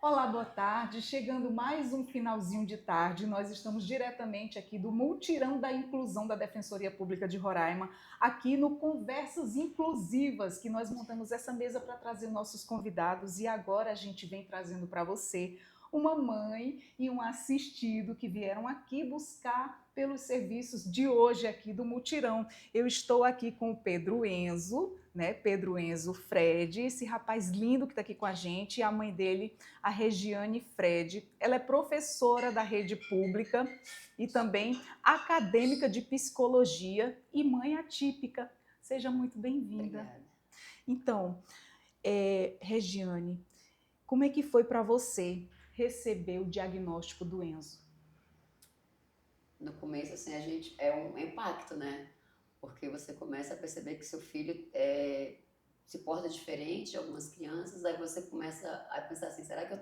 Olá, boa tarde. Chegando mais um finalzinho de tarde, nós estamos diretamente aqui do Multirão da Inclusão da Defensoria Pública de Roraima, aqui no Conversas Inclusivas, que nós montamos essa mesa para trazer nossos convidados e agora a gente vem trazendo para você uma mãe e um assistido que vieram aqui buscar pelos serviços de hoje aqui do Multirão. Eu estou aqui com o Pedro Enzo, né? Pedro Enzo Fred, esse rapaz lindo que está aqui com a gente, e a mãe dele, a Regiane Fred. Ela é professora da rede pública e também acadêmica de psicologia e mãe atípica. Seja muito bem-vinda. Obrigada. Então, Regiane, como é que foi para você receber o diagnóstico do Enzo? No começo, assim, a gente é um impacto, né? Porque você começa a perceber que seu filho se porta diferente de algumas crianças, aí você começa a pensar assim, será que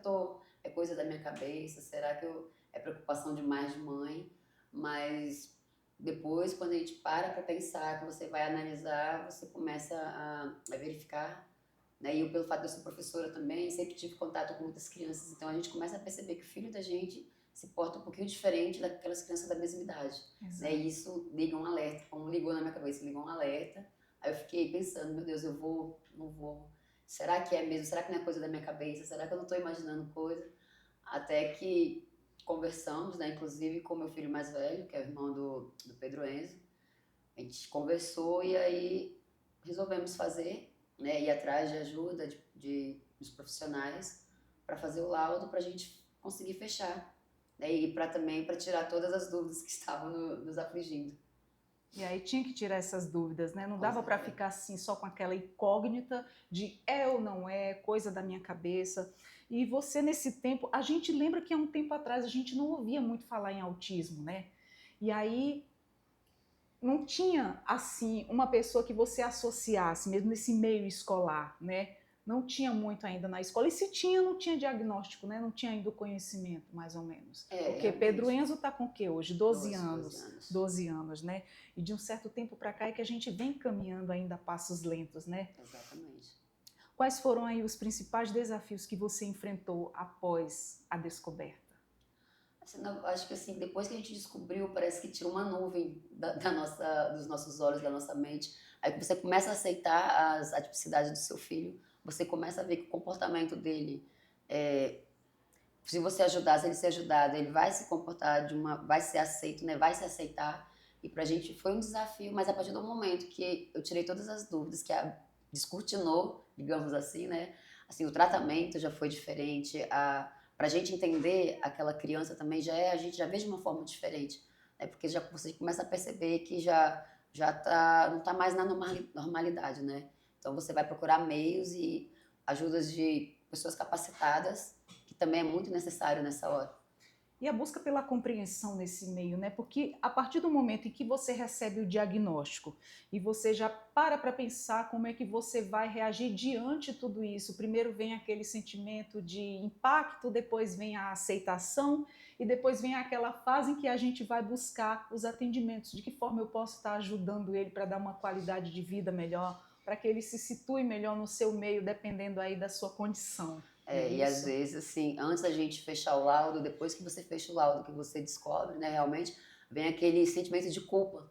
é coisa da minha cabeça? Será que é preocupação demais de mãe? Mas depois, quando a gente para pensar, que você vai analisar, você começa a verificar, né? E eu, pelo fato de eu ser professora também, sempre tive contato com muitas crianças, então a gente começa a perceber que o filho da gente se porta um pouquinho diferente daquelas crianças da mesma idade, né? Exato. E isso liga um alerta, como ligou na minha cabeça, ligou um alerta. Aí eu fiquei pensando, meu Deus, não vou, será que é mesmo? Será que não é coisa da minha cabeça? Será que eu não estou imaginando coisa? Até que conversamos, né, inclusive com meu filho mais velho, que é o irmão do Pedro Enzo, a gente conversou e aí resolvemos fazer, né, ir atrás de ajuda dos profissionais para fazer o laudo para a gente conseguir fechar, né, e para tirar todas as dúvidas que estavam nos afligindo. E aí tinha que tirar essas dúvidas, né? Não Com dava para certeza. ficar assim só com aquela incógnita de é ou não é, coisa da minha cabeça. E você nesse tempo, a gente lembra que há um tempo atrás a gente não ouvia muito falar em autismo, né? E aí não tinha assim uma pessoa que você associasse, mesmo nesse meio escolar, né? Não tinha muito ainda na escola. E se tinha, não tinha diagnóstico, né? Não tinha ainda o conhecimento, mais ou menos. Porque Pedro Realmente. Enzo está com o quê hoje? 12 12 anos. anos. 12 anos, né? E de um certo tempo para cá é que a gente vem caminhando ainda a passos lentos, né? Exatamente. Quais foram aí os principais desafios que você enfrentou após a descoberta? Assim, acho que assim, depois que a gente descobriu, parece que tira uma nuvem dos nossos olhos, da nossa mente. Aí você começa a aceitar as atipicidades do seu filho, você começa a ver que o comportamento dele, se você ajudar, se ele ser ajudado, ele vai se comportar vai ser aceito, né? Vai se aceitar. E pra gente foi um desafio, mas a partir do momento que eu tirei todas as dúvidas, descortinou, digamos assim, né? Assim, o tratamento já foi diferente, pra gente entender aquela criança também a gente já vê de uma forma diferente, né? Porque já você começa a perceber que não tá mais na normalidade, né? Então você vai procurar meios e ajudas de pessoas capacitadas, que também é muito necessário nessa hora. E a busca pela compreensão nesse meio, né? Porque a partir do momento em que você recebe o diagnóstico e você já para pensar como é que você vai reagir diante de tudo isso, primeiro vem aquele sentimento de impacto, depois vem a aceitação e depois vem aquela fase em que a gente vai buscar os atendimentos. De que forma eu posso estar ajudando ele para dar uma qualidade de vida melhor, para que ele se situe melhor no seu meio, dependendo aí da sua condição. Não é E às isso? vezes, assim, antes da gente fechar o laudo, depois que você fecha o laudo, que você descobre, né, realmente, vem aquele sentimento de culpa,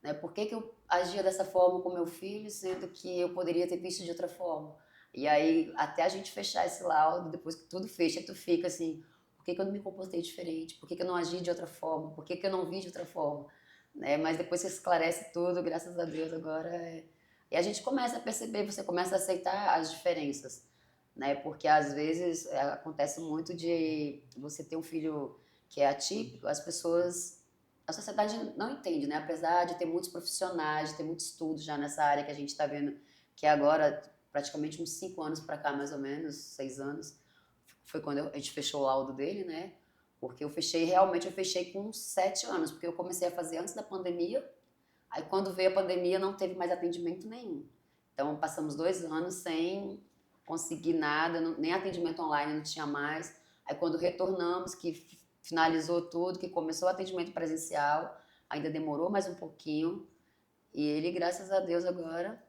né? Por que que eu agia dessa forma com meu filho, sendo que eu poderia ter visto de outra forma? E aí, até a gente fechar esse laudo, depois que tudo fecha, tu fica assim, por que que eu não me comportei diferente? Por que que eu não agi de outra forma? Por que que eu não vi de outra forma? Né? Mas depois que esclarece tudo, graças a Deus, E a gente começa a perceber, você começa a aceitar as diferenças, né? Porque às vezes acontece muito de você ter um filho que é atípico, a sociedade não entende, né? Apesar de ter muitos profissionais, de ter muito estudo já nessa área que a gente está vendo, que agora, praticamente uns 5 anos para cá, mais ou menos, 6 anos, foi quando a gente fechou o laudo dele, né? Porque realmente eu fechei com 7 anos, porque eu comecei a fazer antes da pandemia, aí quando veio a pandemia não teve mais atendimento nenhum. Então passamos 2 anos sem conseguir nada, nem atendimento online não tinha mais. Aí quando retornamos, que finalizou tudo, que começou o atendimento presencial, ainda demorou mais um pouquinho. E ele, graças a Deus, agora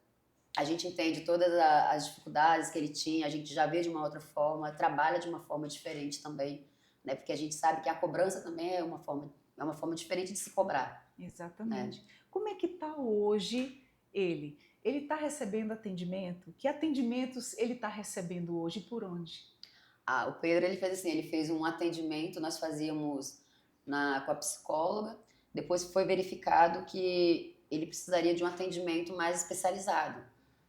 A gente entende todas as dificuldades que ele tinha, a gente já vê de uma outra forma, trabalha de uma forma diferente também, né? Porque a gente sabe que a cobrança também é uma forma diferente de se cobrar, né? Exatamente. Como é que está hoje ele? Ele está recebendo atendimento? Que atendimentos ele está recebendo hoje? Por onde? Ah, o Pedro, ele fez assim, ele fez um atendimento, nós fazíamos com a psicóloga, depois foi verificado que ele precisaria de um atendimento mais especializado,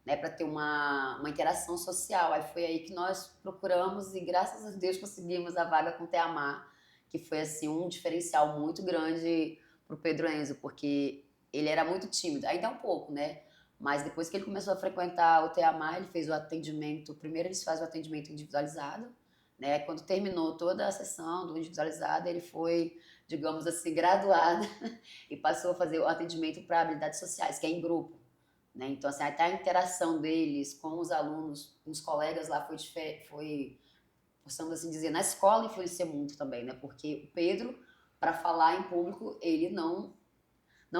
né, para ter uma interação social. Aí foi aí que nós procuramos e graças a Deus conseguimos a vaga com o Teamar, que foi assim um diferencial muito grande para o Pedro Enzo, porque ele era muito tímido, ainda é um pouco, né? Mas depois que ele começou a frequentar o Teamar, ele fez o atendimento, primeiro eles fazem o atendimento individualizado, né? Quando terminou toda a sessão do individualizado, ele foi, digamos assim, graduado e passou a fazer o atendimento para habilidades sociais, que é em grupo, né? Então, assim, até a interação deles com os alunos, com os colegas lá foi, possamos assim dizer, na escola influencia muito também, né? Porque o Pedro, para falar em público, ele não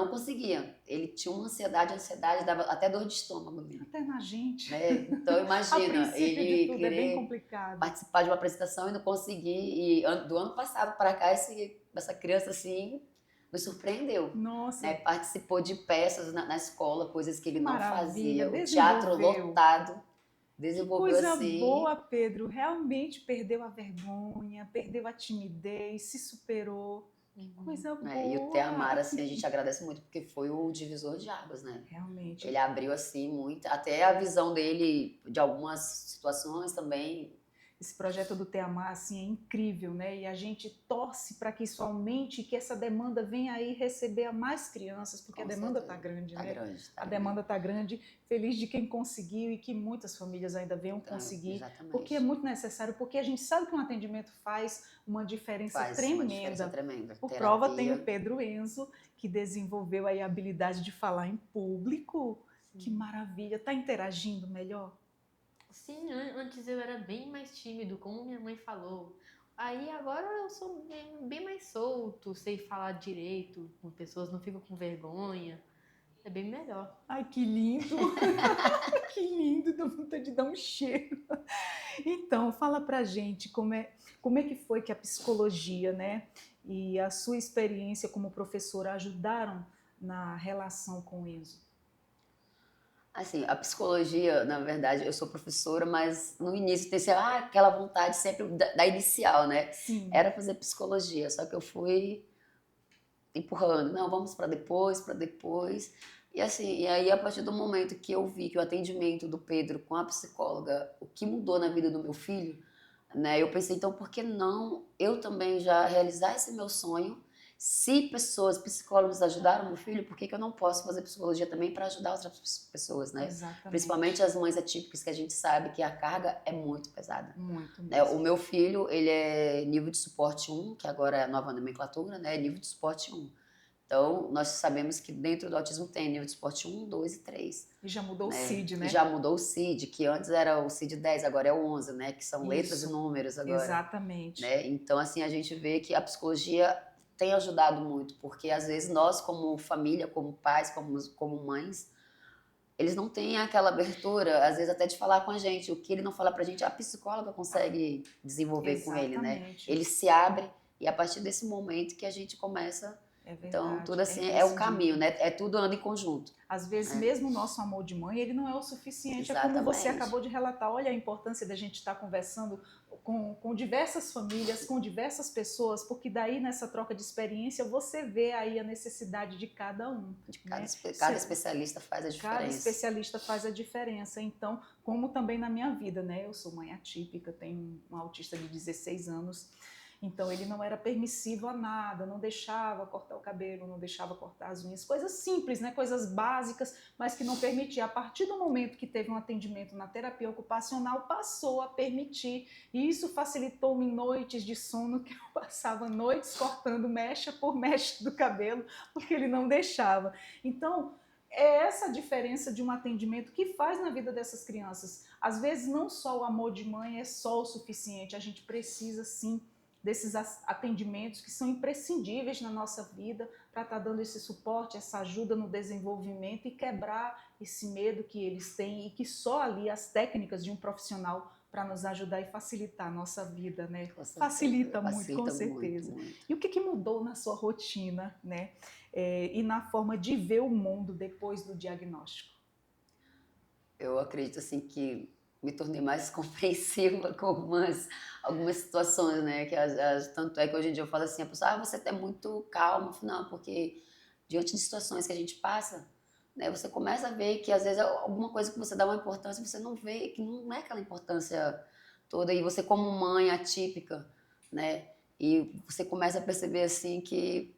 conseguia. Ele tinha uma ansiedade, a ansiedade dava até dor de estômago nele, Até na gente. né? Então, A imagina, princípio de ele tudo é bem querer complicado. participar de uma apresentação e não conseguir. E do ano passado para cá, essa criança, assim, me surpreendeu. Nossa, Né? Participou de peças na escola, coisas que que ele não maravilha, fazia. O teatro desenvolveu. lotado, Que desenvolveu coisa assim. boa, Pedro. Realmente perdeu a vergonha, perdeu a timidez, se superou. Que coisa Né? E o Teamar, boa. assim, a gente agradece muito, porque foi o divisor de águas, né? Ele Realmente. abriu, assim, muito. Até a visão dele de algumas situações também. Esse projeto do Teamar assim, é incrível, né? E a gente torce para que isso aumente e que essa demanda venha aí receber a mais crianças, porque a Com demanda está certeza. grande, Tá né? grande, tá A grande. demanda está grande, feliz de quem conseguiu e que muitas famílias ainda venham Tá, conseguir, porque é exatamente. muito necessário, porque a gente sabe que um atendimento faz uma diferença Faz uma diferença tremenda. tremenda. Por prova, tem o Terapia. Pedro Enzo, que desenvolveu aí a habilidade de falar em público. Que maravilha! Está interagindo melhor? Sim, antes eu era bem mais tímido, como minha mãe falou. Aí agora eu sou bem mais solto, sei falar direito com pessoas, não fico com vergonha. É bem melhor. Ai, que lindo! Que lindo! Dá vontade de dar um cheiro. Então, fala pra gente como é que foi que a psicologia, né, e a sua experiência como professora ajudaram na relação com o Enzo. Assim, a psicologia, na verdade, eu sou professora, mas no início tem sempre, aquela vontade sempre da inicial, né? Sim, Era fazer psicologia, só que eu fui empurrando, não, vamos para depois, para depois. E assim, e aí a partir do momento que eu vi que o atendimento do Pedro com a psicóloga, o que mudou na vida do meu filho, né? Eu pensei, então, por que não eu também já realizar esse meu sonho? Se pessoas, psicólogos ajudaram meu filho, por que que eu não posso fazer psicologia também para ajudar outras pessoas, né? Principalmente exatamente. as mães atípicas, que a gente sabe que a carga é muito pesada. Muito Né? O mesmo. meu filho, ele é nível de suporte 1, que agora é a nova nomenclatura, né? Nível de suporte 1. Então, nós sabemos que dentro do autismo tem nível de suporte 1, 2 e 3. E já mudou o Né? CID, E né? já mudou o CID, que antes era o CID 10, agora é o 11, né? Que são letras e Isso, números agora. exatamente. Né? Então, assim, a gente vê que a psicologia tem ajudado muito, porque às vezes nós, como família, como pais, como mães, eles não têm aquela abertura, às vezes até de falar com a gente. O que ele não fala pra gente, a psicóloga consegue desenvolver com ele, né? Exatamente. Ele se abre e a partir desse momento que a gente começa. É Então, tudo verdade, é assim é o caminho, imprescindível. né? É tudo anda em conjunto. Às vezes, Né? mesmo o nosso amor de mãe, ele não é o suficiente. É como você Exatamente. acabou de relatar. Olha a importância da gente estar conversando com diversas famílias, com diversas pessoas, porque daí nessa troca de experiência você vê aí a necessidade de cada um. De Né? cada especialista faz a Cada diferença. especialista faz a diferença. Então, como também na minha vida, né? Eu sou mãe atípica, tenho um autista de 16 anos. Então ele não era permissivo a nada, não deixava cortar o cabelo, não deixava cortar as unhas, coisas simples, né? Coisas básicas, mas que não permitia. A partir do momento que teve um atendimento na terapia ocupacional, passou a permitir. E isso facilitou-me noites de sono, que eu passava noites cortando mecha por mecha do cabelo, porque ele não deixava. Então, é essa a diferença de um atendimento que faz na vida dessas crianças. Às vezes, não só o amor de mãe é só o suficiente, a gente precisa sim desses atendimentos que são imprescindíveis na nossa vida para estar dando esse suporte, essa ajuda no desenvolvimento e quebrar esse medo que eles têm e que só ali as técnicas de um profissional para nos ajudar e facilitar a nossa vida, né? Facilita muito, com certeza. Muito. E o que mudou na sua rotina, né? E na forma de ver o mundo depois do diagnóstico? Eu acredito assim que me tornei mais compreensiva com algumas situações, né? Tanto é que hoje em dia eu falo assim, a pessoa, você é muito calma. Não, porque diante de situações que a gente passa, né, você começa a ver que às vezes alguma coisa que você dá uma importância, você não vê, que não é aquela importância toda. E você como mãe atípica, né? E você começa a perceber assim que...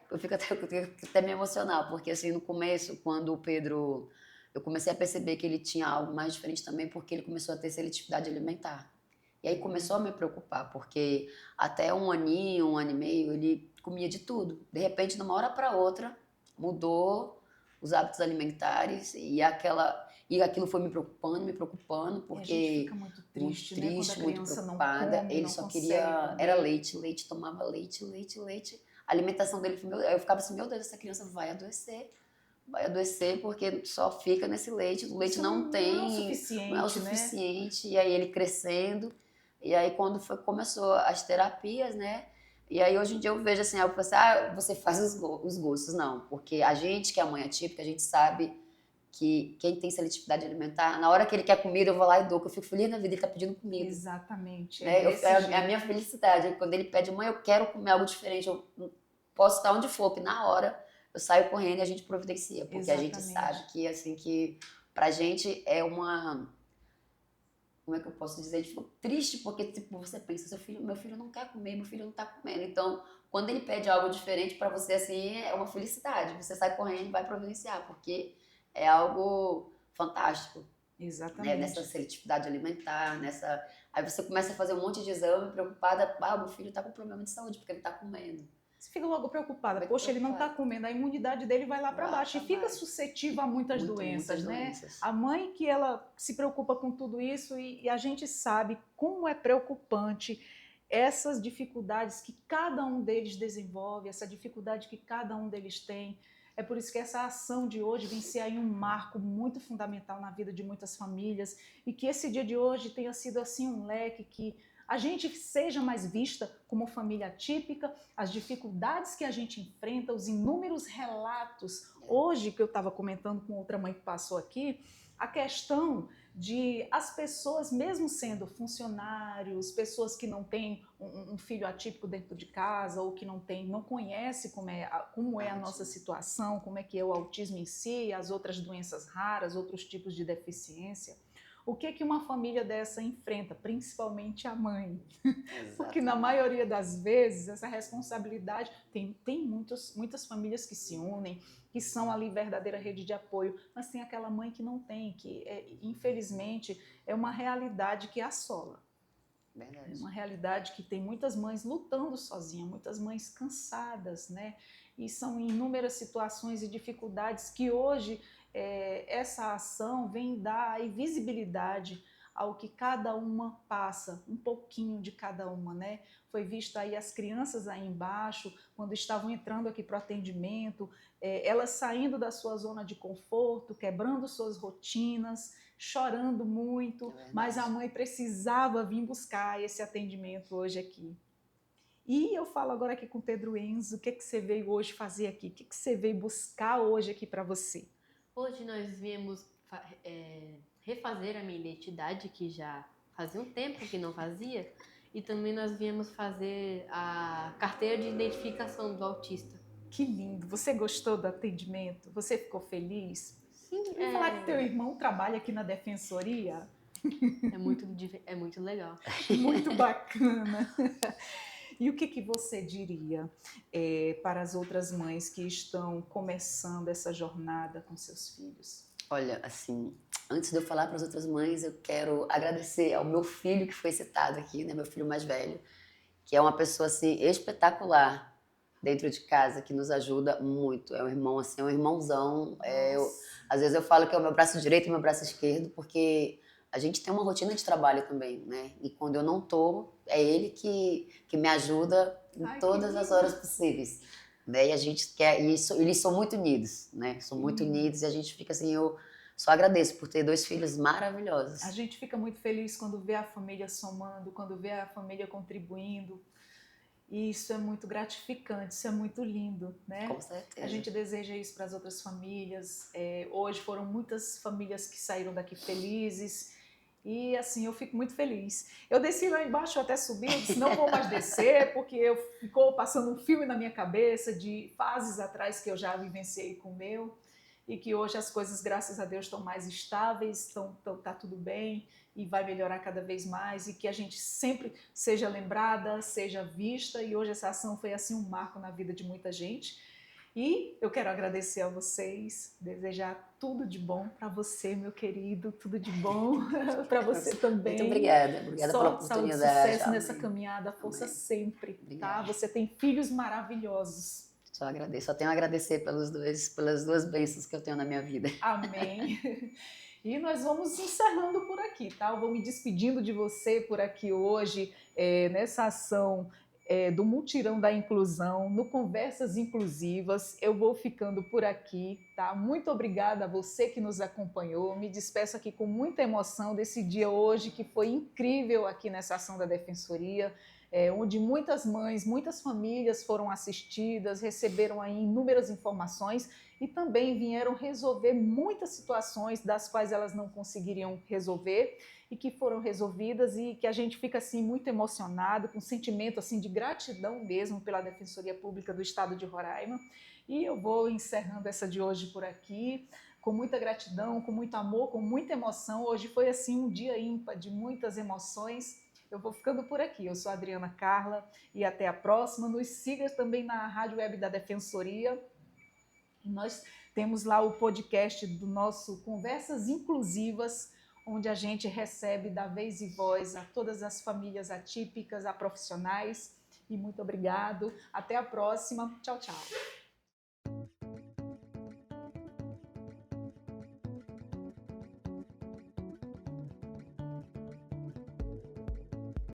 eu fico até meio emocional, porque assim, no começo, quando o Pedro... Eu comecei a perceber que ele tinha algo mais diferente também, porque ele começou a ter seletividade alimentar. E aí começou a me preocupar, porque até um aninho, um ano e meio, ele comia de tudo. De repente, de uma hora para outra, mudou os hábitos alimentares e aquilo foi me preocupando, porque... E a gente fica muito triste, né? Quando a muito criança preocupada. não come, Ele não só consegue queria... comer. Era leite, tomava leite. A alimentação dele, eu ficava assim, meu Deus, essa criança vai adoecer porque só fica nesse leite. O leite Isso não tem, não é o suficiente, não é o suficiente. E aí ele crescendo, e aí quando começou as terapias, né? E aí hoje em dia eu vejo assim, eu penso, você faz os gostos. Não, porque a gente que é a mãe atípica, a gente sabe que quem tem seletividade alimentar, na hora que ele quer comida, eu vou lá e dou, que eu fico feliz na vida, ele tá pedindo comida. Exatamente. Né? É a minha felicidade. Quando ele pede, mãe, eu quero comer algo diferente, eu posso estar onde for, que na hora eu saio correndo e a gente providencia, porque Exatamente. a gente sabe que, assim, que pra gente é uma... Como é que eu posso dizer? A gente ficou triste porque, tipo, você pensa, meu filho não quer comer, meu filho não tá comendo. Então, quando ele pede algo diferente pra você, assim, é uma felicidade. Você sai correndo e vai providenciar, porque é algo fantástico. Exatamente. Né? Nessa seletividade alimentar, Aí você começa a fazer um monte de exame, preocupada, meu filho tá com problema de saúde, porque ele tá comendo. Você fica logo preocupada. Poxa, ele não está comendo, a imunidade dele vai lá para baixo e fica suscetível a muitas doenças, né? A mãe que ela se preocupa com tudo isso e a gente sabe como é preocupante essas dificuldades que cada um deles desenvolve, essa dificuldade que cada um deles tem. É por isso que essa ação de hoje vem ser aí um marco muito fundamental na vida de muitas famílias e que esse dia de hoje tenha sido assim um leque que a gente seja mais vista como família atípica, as dificuldades que a gente enfrenta, os inúmeros relatos. Hoje, que eu estava comentando com outra mãe que passou aqui, a questão de as pessoas, mesmo sendo funcionários, pessoas que não têm um filho atípico dentro de casa ou que não conhece como é a nossa situação, como é que é o autismo em si, as outras doenças raras, outros tipos de deficiência. O que uma família dessa enfrenta? Principalmente a mãe. Exatamente. Porque na maioria das vezes essa responsabilidade tem muitas famílias que se unem, que são ali verdadeira rede de apoio, mas tem aquela mãe que não tem, que infelizmente é uma realidade que assola. Verdade. É uma realidade que tem muitas mães lutando sozinhas, muitas mães cansadas, né? E são inúmeras situações e dificuldades que hoje essa ação vem dar visibilidade ao que cada uma passa, um pouquinho de cada uma, né? Foi visto aí as crianças aí embaixo, quando estavam entrando aqui para o atendimento, elas saindo da sua zona de conforto, quebrando suas rotinas, chorando muito, mas a mãe precisava vir buscar esse atendimento hoje aqui. E eu falo agora aqui com o Pedro Enzo, o que você veio hoje fazer aqui? O que você veio buscar hoje aqui para você? Hoje nós viemos refazer a minha identidade, que já fazia um tempo que não fazia, e também nós viemos fazer a carteira de identificação do autista. Que lindo! Você gostou do atendimento? Você ficou feliz? Sim. E falar que teu irmão trabalha aqui na defensoria? É muito legal. Muito bacana. E o que você diria para as outras mães que estão começando essa jornada com seus filhos? Olha, assim, antes de eu falar para as outras mães, eu quero agradecer ao meu filho que foi citado aqui, né, meu filho mais velho, que é uma pessoa assim espetacular dentro de casa, que nos ajuda muito. É um irmão assim, é um irmãozão. Às vezes eu falo que é o meu braço direito e o meu braço esquerdo, porque a gente tem uma rotina de trabalho também, né? E quando eu não tô, é ele que me ajuda em Ai, que todas as lindo. horas possíveis. Né? E a gente quer, eles são muito unidos, né? São Que muito lindo. unidos e a gente fica assim, eu só agradeço por ter 2 filhos maravilhosos. A gente fica muito feliz quando vê a família somando, quando vê a família contribuindo. E isso é muito gratificante, isso é muito lindo, né? Com certeza. A gente deseja isso para as outras famílias. Hoje foram muitas famílias que saíram daqui felizes. E assim, eu fico muito feliz. Eu desci lá embaixo, eu até subi, eu disse, não vou mais descer, porque ficou passando um filme na minha cabeça de fases atrás que eu já vivenciei com o meu. E que hoje as coisas, graças a Deus, estão mais estáveis, tá tudo bem e vai melhorar cada vez mais, e que a gente sempre seja lembrada, seja vista, e hoje essa ação foi assim um marco na vida de muita gente. E eu quero agradecer a vocês, desejar tudo de bom para você, meu querido, tudo de bom para você também. Muito obrigada pela Sorte, saúde, oportunidade. sucesso nessa Amém. caminhada, força Amém. sempre, tá? Obrigada. Você tem filhos maravilhosos. Só agradeço, só tenho a agradecer pelas 2 bênçãos que eu tenho na minha vida. Amém. E nós vamos encerrando por aqui, tá? Eu vou me despedindo de você por aqui hoje, nessa ação do Mutirão da Inclusão, no Conversas Inclusivas. Eu vou ficando por aqui, tá? Muito obrigada a você que nos acompanhou. Me despeço aqui com muita emoção desse dia hoje, que foi incrível aqui nessa ação da Defensoria, onde muitas mães, muitas famílias foram assistidas, receberam aí inúmeras informações e também vieram resolver muitas situações das quais elas não conseguiriam resolver e que foram resolvidas, e que a gente fica assim muito emocionado, com um sentimento assim de gratidão mesmo pela Defensoria Pública do Estado de Roraima. E eu vou encerrando essa de hoje por aqui, com muita gratidão, com muito amor, com muita emoção. Hoje foi assim um dia ímpar de muitas emoções. Eu vou ficando por aqui. Eu sou a Adriana Carla e até a próxima. Nos siga também na Rádio Web da Defensoria. E nós temos lá o podcast do nosso Conversas Inclusivas, onde a gente recebe da vez e voz a todas as famílias atípicas, a profissionais. E muito obrigado. Até a próxima. Tchau, tchau.